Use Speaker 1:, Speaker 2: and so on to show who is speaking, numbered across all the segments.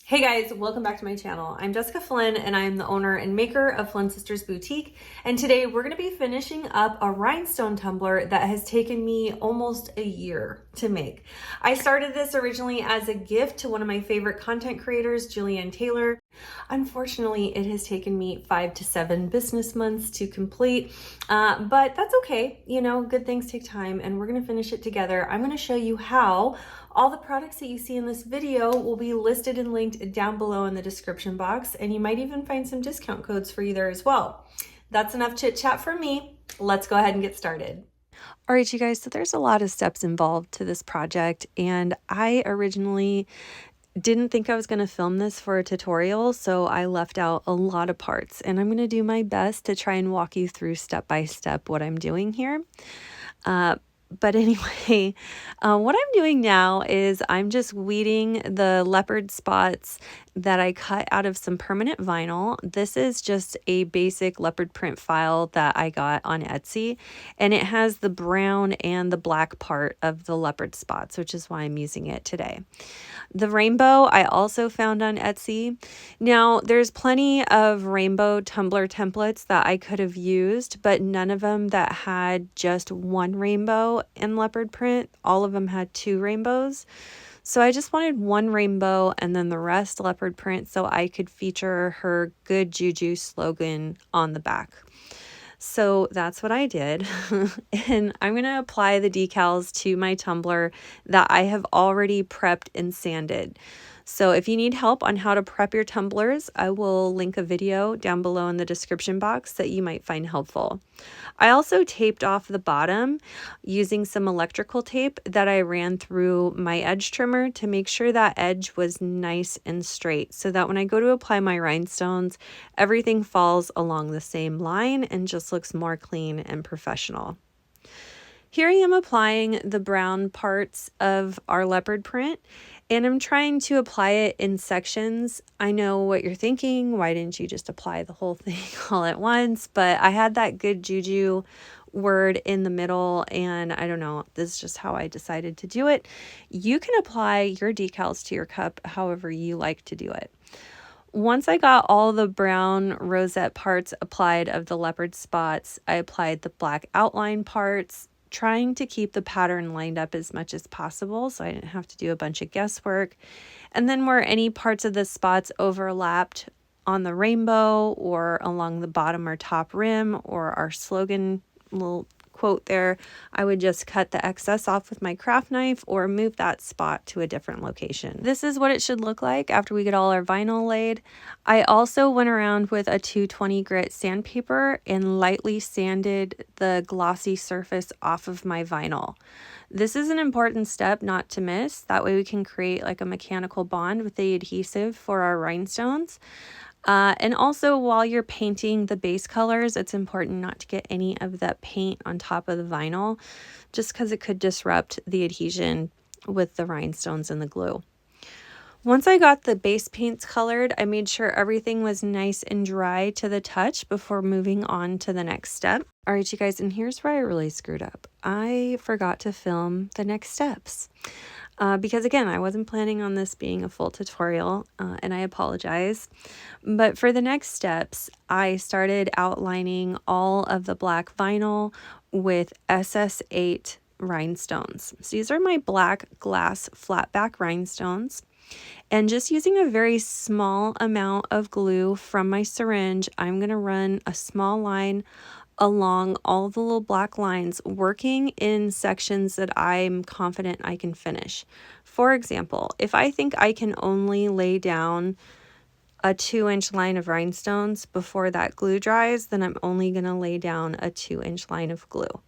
Speaker 1: Hey guys, welcome back to my channel. I'm Jessica Flynn and I'm the owner and maker of Flynn Sisters Boutique. And today we're gonna be finishing up a rhinestone tumbler that has taken me almost a year to make. I started this originally as a gift to one of my favorite content creators, Julianne Taylor. Unfortunately, it has taken me 5 to 7 business months to complete, but that's okay. You know, good things take time and we're gonna finish it together. I'm gonna show you how. All the products that you see in this video will be listed and linked down below in the description box, and you might even find some discount codes for you there as well. That's enough chit chat for me. Let's go ahead and get started. All right, you guys, so there's a lot of steps involved to this project, and I originally didn't think I was going to film this for a tutorial, so I left out a lot of parts, and I'm going to do my best to try and walk you through step by step what I'm doing here. But anyway, what I'm doing now is I'm just weeding the leopard spots that I cut out of some permanent vinyl. This is just a basic leopard print file that I got on Etsy, and it has the brown and the black part of the leopard spots, which is why I'm using it today. The rainbow I also found on Etsy. Now, there's plenty of rainbow tumbler templates that I could have used, but none of them that had just one rainbow in leopard print. All of them had 2 rainbows. So I just wanted one rainbow and then the rest leopard print so I could feature her good juju slogan on the back. So that's what I did. And I'm going to apply the decals to my tumbler that I have already prepped and sanded. So if you need help on how to prep your tumblers, I will link a video down below in the description box that you might find helpful. I also taped off the bottom using some electrical tape that I ran through my edge trimmer to make sure that edge was nice and straight so that when I go to apply my rhinestones, everything falls along the same line and just looks more clean and professional. Here I am applying the brown parts of our leopard print, and I'm trying to apply it in sections. I know what you're thinking. Why didn't you just apply the whole thing all at once? But I had that good juju word in the middle, and I don't know, this is just how I decided to do it. You can apply your decals to your cup however you like to do it. Once I got all the brown rosette parts applied of the leopard spots, I applied the black outline parts, trying to keep the pattern lined up as much as possible so I didn't have to do a bunch of guesswork. And then where any parts of the spots overlapped on the rainbow or along the bottom or top rim or our slogan little quote there, I would just cut the excess off with my craft knife or move that spot to a different location. This is what it should look like after we get all our vinyl laid. I also went around with a 220 grit sandpaper and lightly sanded the glossy surface off of my vinyl. This is an important step not to miss. That way we can create like a mechanical bond with the adhesive for our rhinestones. And also while you're painting the base colors, it's important not to get any of that paint on top of the vinyl, just because it could disrupt the adhesion with the rhinestones and the glue. Once I got the base paints colored, I made sure everything was nice and dry to the touch before moving on to the next step. All right, you guys, and here's where I really screwed up. I forgot to film the next steps. Because again, I wasn't planning on this being a full tutorial, and I apologize. But for the next steps, I started outlining all of the black vinyl with SS8 rhinestones. So these are my black glass flatback rhinestones. And just using a very small amount of glue from my syringe, I'm going to run a small line along all the little black lines, working in sections that I'm confident I can finish. For example, if I think I can only lay down a 2-inch line of rhinestones before that glue dries, then I'm only going to lay down a 2-inch line of glue.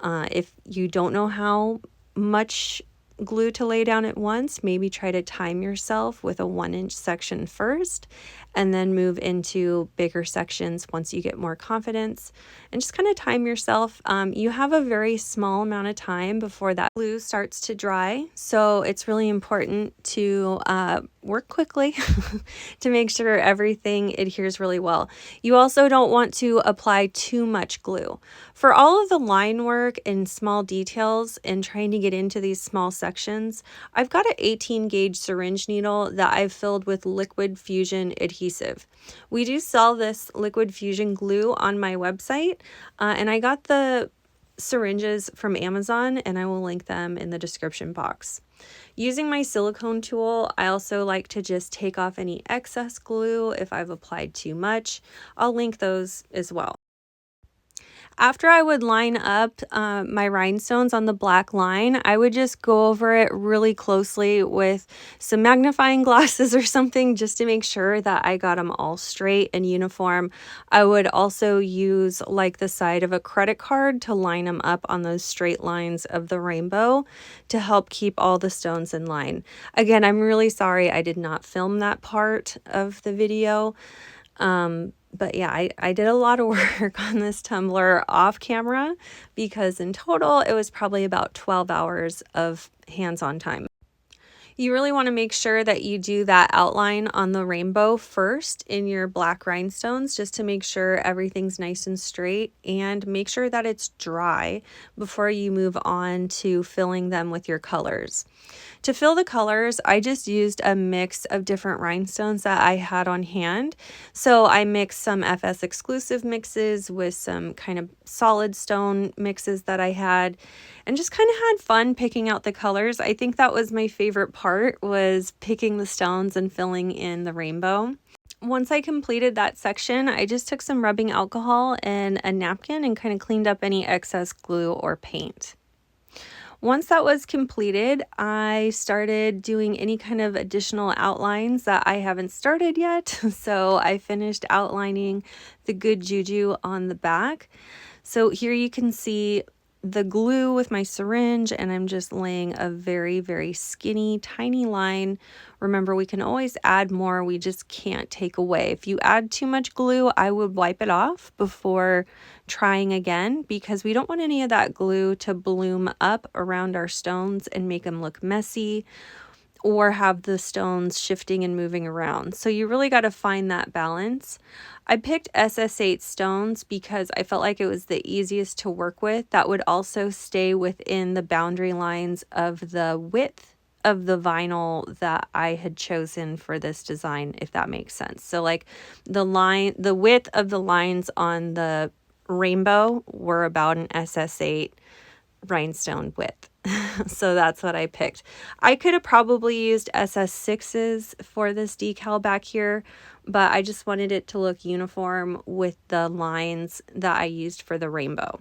Speaker 1: If you don't know how much glue to lay down at once, maybe try to time yourself with a 1-inch section first and then move into bigger sections once you get more confidence, and just kind of time yourself. You have a very small amount of time before that glue starts to dry, so it's really important to work quickly to make sure everything adheres really well. You also don't want to apply too much glue. For all of the line work and small details and trying to get into these small sections, sections. I've got an 18 gauge syringe needle that I've filled with liquid fusion adhesive. We do sell this liquid fusion glue on my website, and I got the syringes from Amazon, and I will link them in the description box. Using my silicone tool, I also like to just take off any excess glue if I've applied too much. I'll link those as well. After I would line up my rhinestones on the black line, I would just go over it really closely with some magnifying glasses or something just to make sure that I got them all straight and uniform. I would also use like the side of a credit card to line them up on those straight lines of the rainbow to help keep all the stones in line. Again, I'm really sorry I did not film that part of the video. But yeah, I did a lot of work on this tumbler off camera because in total it was probably about 12 hours of hands-on time. You really want to make sure that you do that outline on the rainbow first in your black rhinestones just to make sure everything's nice and straight, and make sure that it's dry before you move on to filling them with your colors. To fill the colors, I just used a mix of different rhinestones that I had on hand. So I mixed some FS exclusive mixes with some kind of solid stone mixes that I had, and just kind of had fun picking out the colors. I think that was my favorite part, was picking the stones and filling in the rainbow. Once I completed that section, I just took some rubbing alcohol and a napkin and kind of cleaned up any excess glue or paint. Once that was completed, I started doing any kind of additional outlines that I haven't started yet. So I finished outlining the good juju on the back. So here you can see the glue with my syringe, and I'm just laying a very, very skinny, tiny line. Remember, we can always add more. We just can't take away. If you add too much glue, I would wipe it off before trying again, because we don't want any of that glue to bloom up around our stones and make them look messy or have the stones shifting and moving around. So you really got to find that balance. I picked SS8 stones because I felt like it was the easiest to work with. That would also stay within the boundary lines of the width of the vinyl that I had chosen for this design, if that makes sense. So like the width of the lines on the rainbow were about an SS8 rhinestone width. So that's what I picked. I could have probably used SS6s for this decal back here, but I just wanted it to look uniform with the lines that I used for the rainbow.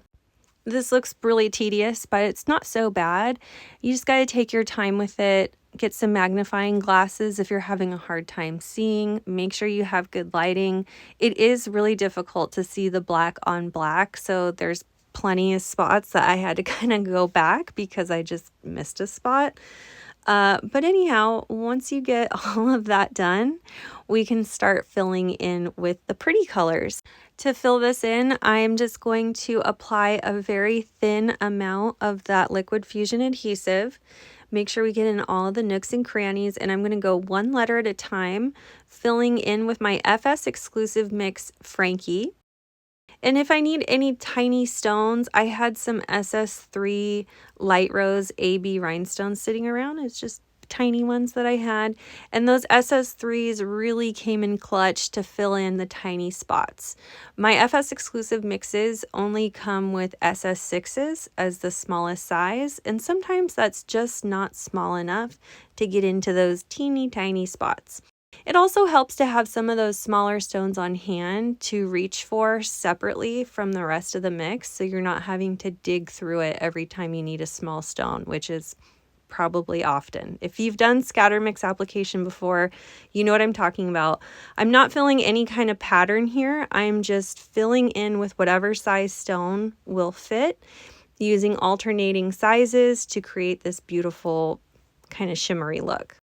Speaker 1: This looks really tedious, but it's not so bad. You just got to take your time with it. Get some magnifying glasses if you're having a hard time seeing. Make sure you have good lighting. It is really difficult to see the black on black, so there's plenty of spots that I had to kind of go back because I just missed a spot. But anyhow, once you get all of that done, we can start filling in with the pretty colors. To fill this in, I'm just going to apply a very thin amount of that liquid fusion adhesive. Make sure we get in all the nooks and crannies, and I'm going to go one letter at a time, filling in with my FS exclusive mix, Frankie. And if I need any tiny stones, I had some SS3 light rose AB rhinestones sitting around. It's just tiny ones that I had. And those SS3s really came in clutch to fill in the tiny spots. My FS exclusive mixes only come with SS6s as the smallest size. And sometimes that's just not small enough to get into those teeny tiny spots. It also helps to have some of those smaller stones on hand to reach for separately from the rest of the mix, so you're not having to dig through it every time you need a small stone, which is probably often. If you've done scatter mix application before, you know what I'm talking about. I'm not filling any kind of pattern here. I'm just filling in with whatever size stone will fit, using alternating sizes to create this beautiful kind of shimmery look.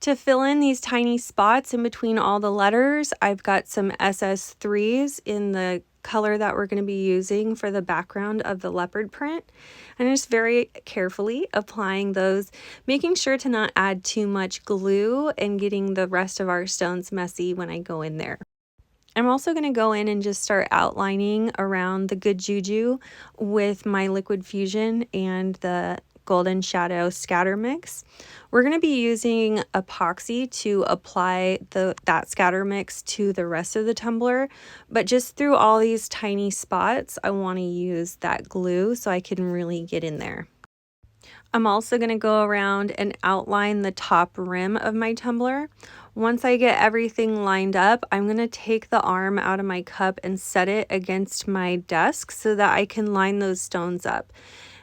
Speaker 1: To fill in these tiny spots in between all the letters, I've got some SS3s in the color that we're going to be using for the background of the leopard print. And just very carefully applying those, making sure to not add too much glue and getting the rest of our stones messy when I go in there. I'm also going to go in and just start outlining around the good juju with my liquid fusion and the Golden Shadow Scatter Mix. We're going to be using epoxy to apply that scatter mix to the rest of the tumbler, but just through all these tiny spots, I want to use that glue so I can really get in there. I'm also going to go around and outline the top rim of my tumbler. Once I get everything lined up, I'm going to take the arm out of my cup and set it against my desk so that I can line those stones up.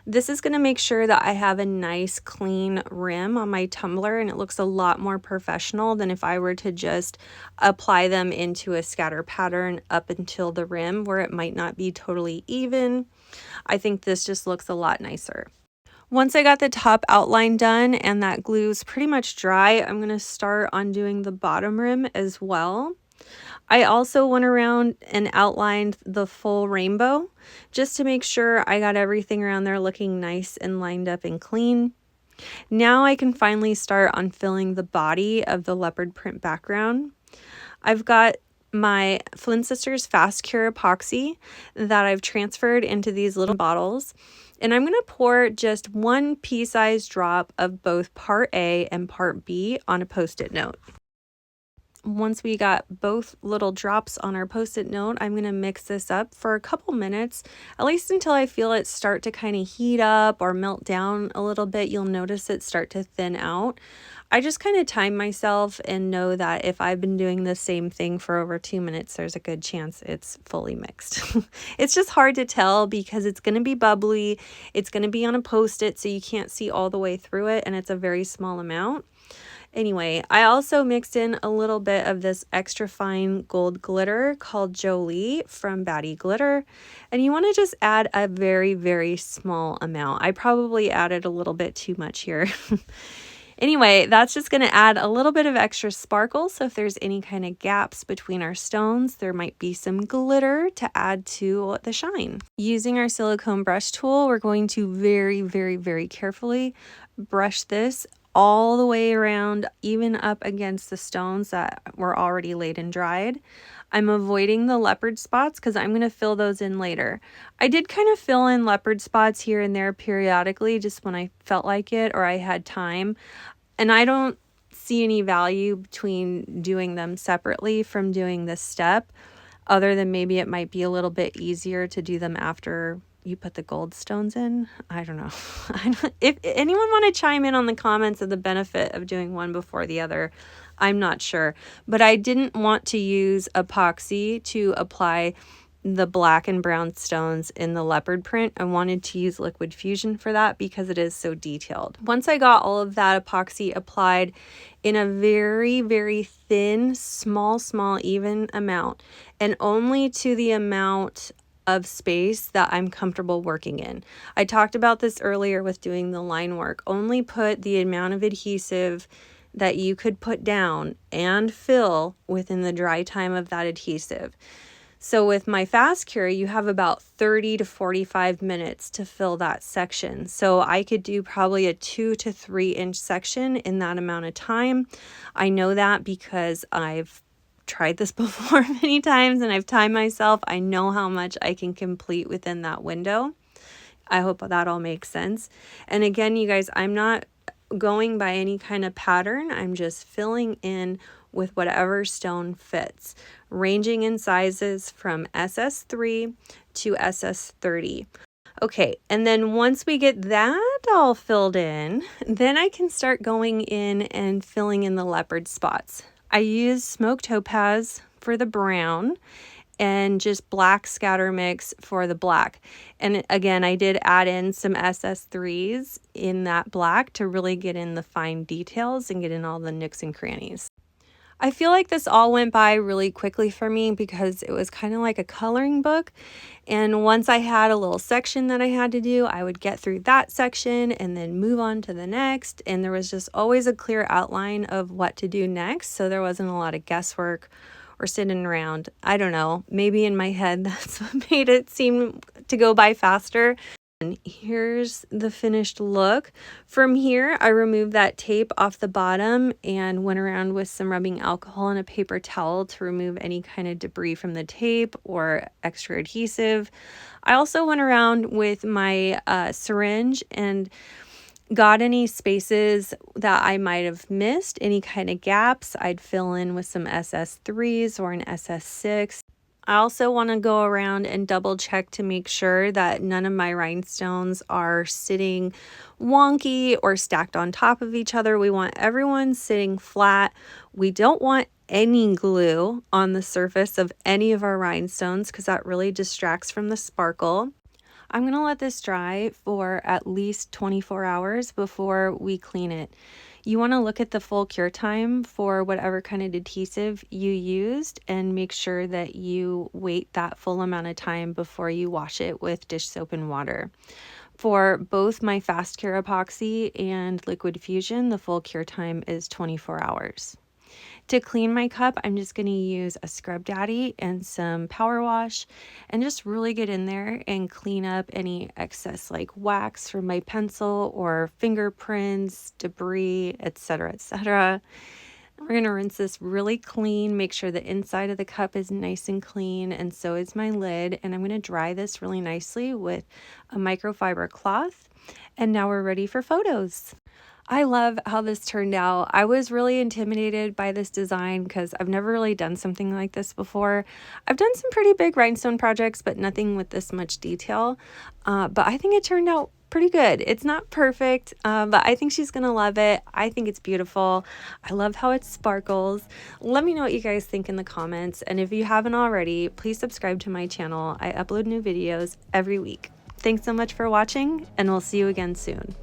Speaker 1: This is going to make sure that I have a nice clean rim on my tumbler, and it looks a lot more professional than if I were to just apply them into a scatter pattern up until the rim where it might not be totally even. I think this just looks a lot nicer. Once I got the top outline done and that glue's pretty much dry, I'm going to start on doing the bottom rim as well. I also went around and outlined the full rainbow just to make sure I got everything around there looking nice and lined up and clean. Now I can finally start on filling the body of the leopard print background. I've got my Flynn Sisters Fast Cure epoxy that I've transferred into these little bottles, and I'm going to pour just one pea-sized drop of both part A and part B on a post-it note. Once we got both little drops on our post-it note, I'm going to mix this up for a couple minutes, at least until I feel it start to kind of heat up or melt down a little bit. You'll notice it start to thin out. I just kind of time myself and know that if I've been doing the same thing for over 2 minutes, there's a good chance it's fully mixed. It's just hard to tell because it's going to be bubbly. It's going to be on a post-it, so you can't see all the way through it, and it's a very small amount. Anyway, I also mixed in a little bit of this extra fine gold glitter called Jolie from Batty Glitter. And you want to just add a very, very small amount. I probably added a little bit too much here. Anyway, that's just going to add a little bit of extra sparkle. So if there's any kind of gaps between our stones, there might be some glitter to add to the shine. Using our silicone brush tool, we're going to very, very, very carefully brush this all the way around, even up against the stones that were already laid and dried. I'm avoiding the leopard spots because I'm going to fill those in later. I did kind of fill in leopard spots here and there periodically just when I felt like it or I had time. And I don't see any value between doing them separately from doing this step, other than maybe it might be a little bit easier to do them after you put the gold stones in. I don't know. If anyone want to chime in on the comments of the benefit of doing one before the other, I'm not sure. But I didn't want to use epoxy to apply the black and brown stones in the leopard print. I wanted to use liquid fusion for that because it is so detailed. Once I got all of that epoxy applied in a very, very thin, small, even amount, and only to the amount of space that I'm comfortable working in. I talked about this earlier with doing the line work. Only put the amount of adhesive that you could put down and fill within the dry time of that adhesive. So with my Fast Cure, you have about 30 to 45 minutes to fill that section. So I could do probably a 2 to 3 inch section in that amount of time. I know that because I've tried this before many times and I've timed myself. I know how much I can complete within that window. I hope that all makes sense. And again, you guys, I'm not going by any kind of pattern. I'm just filling in with whatever stone fits, ranging in sizes from SS3 to SS30. Okay, and then once we get that all filled in, then I can start going in and filling in the leopard spots. I use smoked topaz for the brown and just black scatter mix for the black. And again, I did add in some SS3s in that black to really get in the fine details and get in all the nooks and crannies. I feel like this all went by really quickly for me because it was kind of like a coloring book. And once I had a little section that I had to do, I would get through that section and then move on to the next. And there was just always a clear outline of what to do next. So there wasn't a lot of guesswork or sitting around. I don't know, maybe in my head that's what made it seem to go by faster. And here's the finished look. From here, I removed that tape off the bottom and went around with some rubbing alcohol and a paper towel to remove any kind of debris from the tape or extra adhesive. I also went around with my syringe and got any spaces that I might have missed, any kind of gaps, I'd fill in with some SS3s or an SS6. I also want to go around and double check to make sure that none of my rhinestones are sitting wonky or stacked on top of each other. We want everyone sitting flat. We don't want any glue on the surface of any of our rhinestones because that really distracts from the sparkle. I'm going to let this dry for at least 24 hours before we clean it. You want to look at the full cure time for whatever kind of adhesive you used and make sure that you wait that full amount of time before you wash it with dish soap and water. For both my fast cure epoxy and liquid fusion, the full cure time is 24 hours. To clean my cup, I'm just going to use a Scrub Daddy and some power wash and just really get in there and clean up any excess like wax from my pencil or fingerprints, debris, etc., etc. We're going to rinse this really clean, make sure the inside of the cup is nice and clean, and so is my lid. And I'm going to dry this really nicely with a microfiber cloth. And now we're ready for photos. I love how this turned out. I was really intimidated by this design because I've never really done something like this before. I've done some pretty big rhinestone projects, but nothing with this much detail. But I think it turned out pretty good. It's not perfect, but I think she's gonna love it. I think it's beautiful. I love how it sparkles. Let me know what you guys think in the comments. And if you haven't already, please subscribe to my channel. I upload new videos every week. Thanks so much for watching, and we'll see you again soon.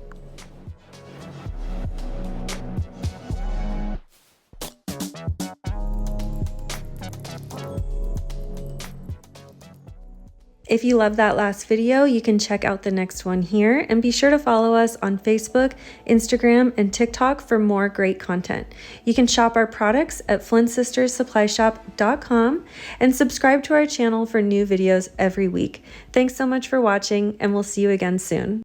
Speaker 1: If you love that last video, you can check out the next one here, and be sure to follow us on Facebook, Instagram, and TikTok for more great content. You can shop our products at FlynnSistersSupplyShop.com and subscribe to our channel for new videos every week. Thanks so much for watching, and we'll see you again soon.